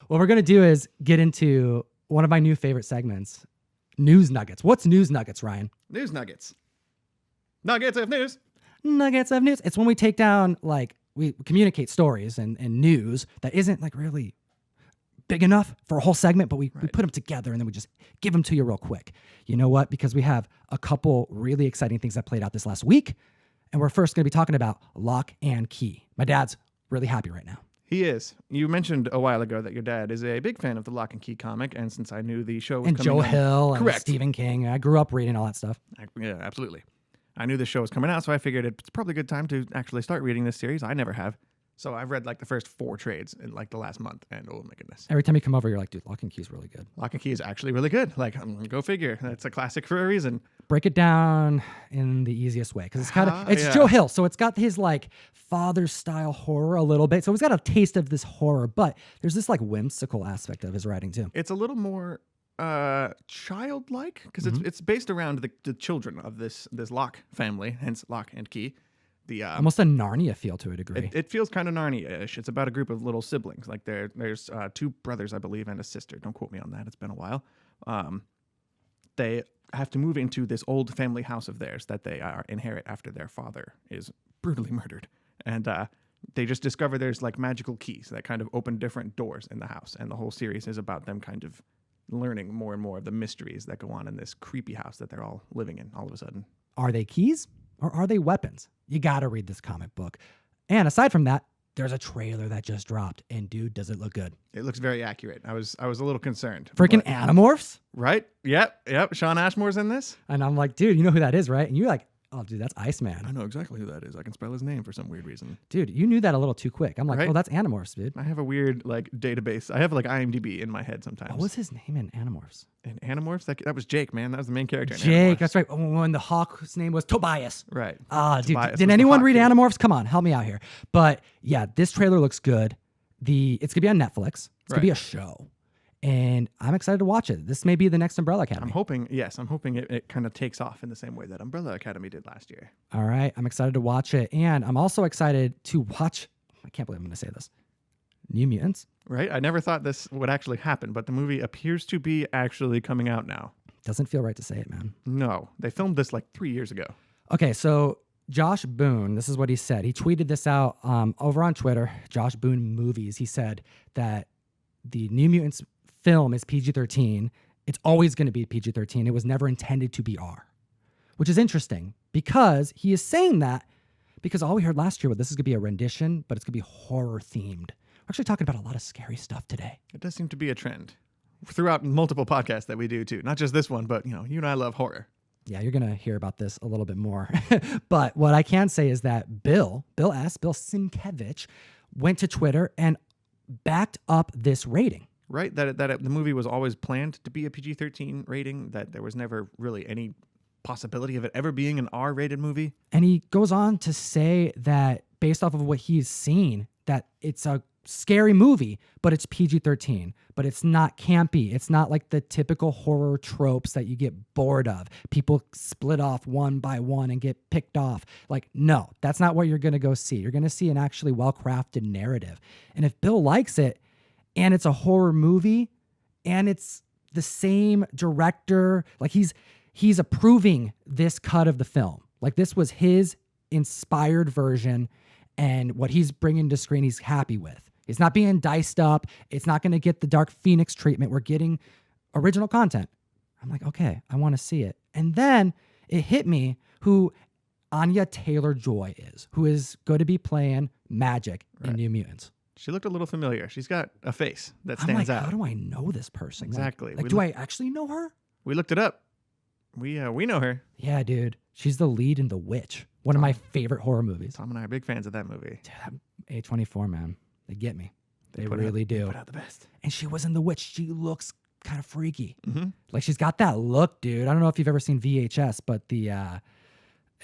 what we're going to do is get into one of my new favorite segments, News Nuggets. What's News Nuggets, Ryan? News Nuggets. Nuggets of news. Nuggets of news. It's when we take down, like, we communicate stories and news that isn't, like, really big enough for a whole segment, but we put them together and then we just give them to you real quick. You know what? Because we have a couple really exciting things that played out this last week. And we're first going to be talking about Locke and Key. My dad's really happy right now. He is. You mentioned a while ago that your dad is a big fan of the Locke and Key comic, and since I knew the show was and coming Joe out, Hill and correct. Stephen King. I grew up reading all that stuff. Yeah, absolutely. I knew the show was coming out, so I figured it's probably a good time to actually start reading this series. I never have. So I've read like the first 4 trades in like the last month, and oh my goodness. Every time you come over, you're like, dude, Locke and Key is really good. Locke and Key is actually really good. Like, go figure. That's a classic for a reason. Break it down in the easiest way, because it's kind of it's Joe Hill, so it's got his like father style horror a little bit. So he's got a taste of this horror, but there's this like whimsical aspect of his writing too. It's a little more childlike because it's based around the children of this Locke family, hence Locke and Key. Almost a Narnia feel to a degree. It feels kind of Narnia-ish. It's about a group of little siblings. Like there's 2 brothers, I believe, and a sister. Don't quote me on that. It's been a while. They have to move into this old family house of theirs that they inherit after their father is brutally murdered. And they just discover there's like magical keys that kind of open different doors in the house. And the whole series is about them kind of learning more and more of the mysteries that go on in this creepy house that they're all living in all of a sudden. Are they keys or are they weapons? You got to read this comic book. And aside from that, there's a trailer that just dropped, and dude, does it look good. It looks very accurate. I was a little concerned. Freaking Animorphs? Right? Yep. Sean Ashmore's in this. And I'm like, dude, you know who that is, right? And you're like, oh, dude, that's Iceman. I know exactly who that is. I can spell his name for some weird reason. Dude, you knew that a little too quick. I'm like, Right? oh, that's Animorphs, dude. I have a weird like database. I have like IMDb in my head sometimes. What was his name in Animorphs? In Animorphs? That was Jake, man. That was the main character in Jake, Animorphs. that's right. When the Hawk's name was Tobias. Right. Dude, Tobias was did the anyone Hawk read kid. Animorphs? Come on, help me out here. But yeah, this trailer looks good. It's gonna be on Netflix. It's gonna be a show. And I'm excited to watch it. This may be the next Umbrella Academy. I'm hoping it kind of takes off in the same way that Umbrella Academy did last year. All right. I'm excited to watch it. And I'm also excited to watch, I can't believe I'm going to say this, New Mutants. Right? I never thought this would actually happen, but the movie appears to be actually coming out now. Doesn't feel right to say it, man. No. They filmed this like 3 years ago. Okay, so Josh Boone, this is what he said. He tweeted this out over on Twitter, Josh Boone Movies. He said that the New Mutants film is PG-13. It's always going to be PG-13. It was never intended to be R, which is interesting because he is saying that because all we heard last year was this is going to be a rendition, but it's going to be horror themed. We're actually talking about a lot of scary stuff today. It does seem to be a trend throughout multiple podcasts that we do too. Not just this one, but you and I love horror. Yeah, you're going to hear about this a little bit more. But what I can say is that Bill Sienkiewicz went to Twitter and backed up this rating. Right, that the movie was always planned to be a PG-13 rating, that there was never really any possibility of it ever being an R-rated movie. And he goes on to say that based off of what he's seen, that it's a scary movie, but it's PG-13, but it's not campy. It's not like the typical horror tropes that you get bored of. People split off one by one and get picked off. Like, no, that's not what you're going to go see. You're going to see an actually well-crafted narrative. And if Bill likes it, and it's a horror movie, and it's the same director. Like he's approving this cut of the film. Like this was his inspired version, and what he's bringing to screen, he's happy with. It's not being diced up. It's not going to get the Dark Phoenix treatment. We're getting original content. I'm like, okay, I want to see it. And then it hit me who Anya Taylor-Joy is, who is going to be playing Magic in New Mutants. She looked a little familiar. She's got a face that stands I'm like, out. how do I know this person? Exactly. Like do I actually know her? We looked it up. We know her. Yeah, dude. She's the lead in The Witch, one of my favorite horror movies. Tom and I are big fans of that movie. Dude, A24, man. They get me. They really do. They put out the best. And she was in The Witch. She looks kind of freaky. Mm-hmm. Like she's got that look, dude. I don't know if you've ever seen VHS, but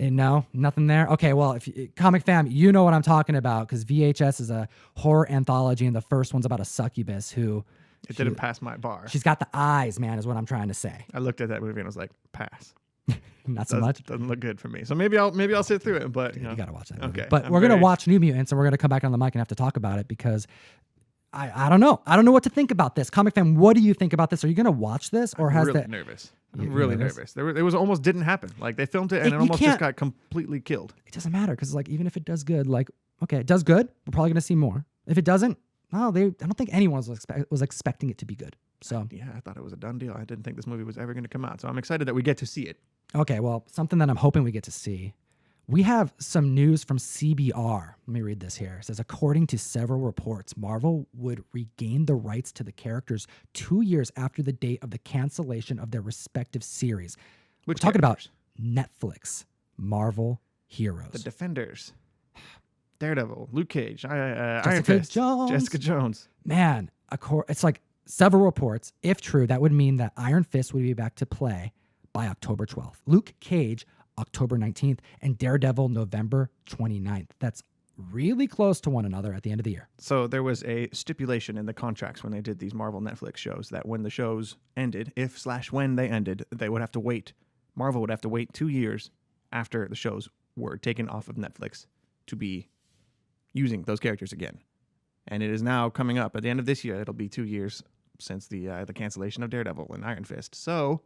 no, nothing there. Okay, well, if Comic Fam, you know what I'm talking about because VHS is a horror anthology, and the first one's about a succubus who didn't pass my bar. She's got the eyes, man, is what I'm trying to say. I looked at that movie and was like, pass. Not so much. Doesn't look good for me. So maybe I'll sit through it. But you gotta watch that movie. Okay, but we're gonna watch New Mutants, and we're gonna come back on the mic and have to talk about it because I don't know. I don't know what to think about this. Comic Fan, what do you think about this? Are you going to watch this, or I'm has really that nervous? You I'm really nervous? nervous. It was almost didn't happen. Like they filmed it and it You almost just can't- got completely killed. It doesn't matter because like even if it does good, like okay, it does good, we're probably going to see more. If it doesn't, no, I don't think anyone was expecting it to be good. So Yeah, I thought it was a done deal. I didn't think this movie was ever going to come out. So I'm excited that we get to see it. okay, well, something that I'm hoping we get to see. We have some news from CBR. Let me read this here. It says, according to several reports, Marvel would regain the rights to the characters 2 years after the date of the cancellation of their respective series. Which We're talking characters? about Netflix, Marvel Heroes. The Defenders, Daredevil, Luke Cage, Iron Jessica Fist, Jones. Jessica Jones. Man, it's like several reports. If true, that would mean that Iron Fist would be back to play by October 12th. Luke Cage, October 19th, and Daredevil, November 29th. That's really close to one another at the end of the year. So there was a stipulation in the contracts when they did these Marvel Netflix shows that when the shows ended, when they ended, they would have to wait. Marvel would have to wait 2 years after the shows were taken off of Netflix to be using those characters again. And it is now coming up at the end of this year. It'll be 2 years since the cancellation of Daredevil and Iron Fist. So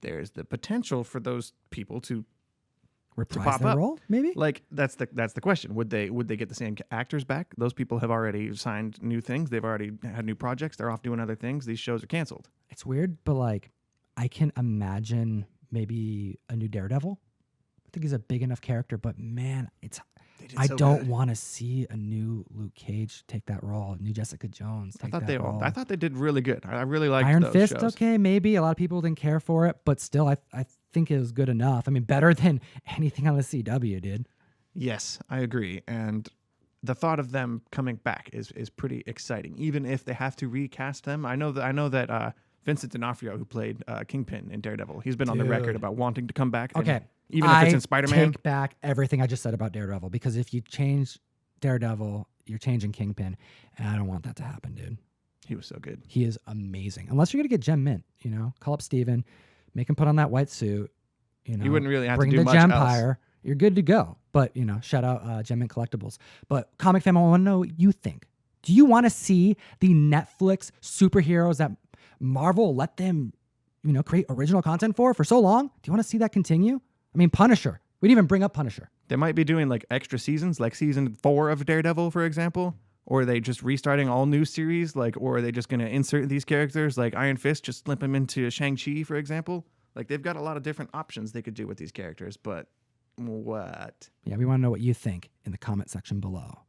there's the potential for those people to Reprise pop their up. role, maybe? Like that's the question. Would they get the same actors back? Those people have already signed new things. They've already had new projects. They're off doing other things. These shows are canceled. It's weird, but like I can imagine maybe a new Daredevil. I think he's a big enough character, but man, I don't want to see a new Luke Cage take that role, new Jessica Jones take that role. I thought they did really good. I really liked Iron those Fist, shows. okay, maybe. A lot of people didn't care for it, but still, I think it was good enough. I mean, better than anything on the CW, dude. Yes, I agree. And the thought of them coming back is pretty exciting, even if they have to recast them. I know that Vincent D'Onofrio, who played Kingpin in Daredevil, he's been on the record Dude. about wanting to come back. Okay. Even if it's in Spider-Man. Take back everything I just said about Daredevil, because if you change Daredevil, you're changing Kingpin, and I don't want that to happen, dude. He was so good. He is amazing. Unless you're going to get Gem Mint, call up Steven, make him put on that white suit, You wouldn't really have bring to do the much else. Gempire. You're good to go. But, shout out Gem Mint Collectibles. But Comic Fam, I want to know what you think. Do you want to see the Netflix superheroes that Marvel let them, create original content for so long? Do you want to see that continue? I mean, Punisher. We didn't even bring up Punisher. They might be doing like extra seasons, like season 4 of Daredevil, for example. Or are they just restarting all new series? Or are they just going to insert these characters like Iron Fist, just slip them into Shang-Chi, for example? Like, they've got a lot of different options they could do with these characters, but what? Yeah, we want to know what you think in the comment section below.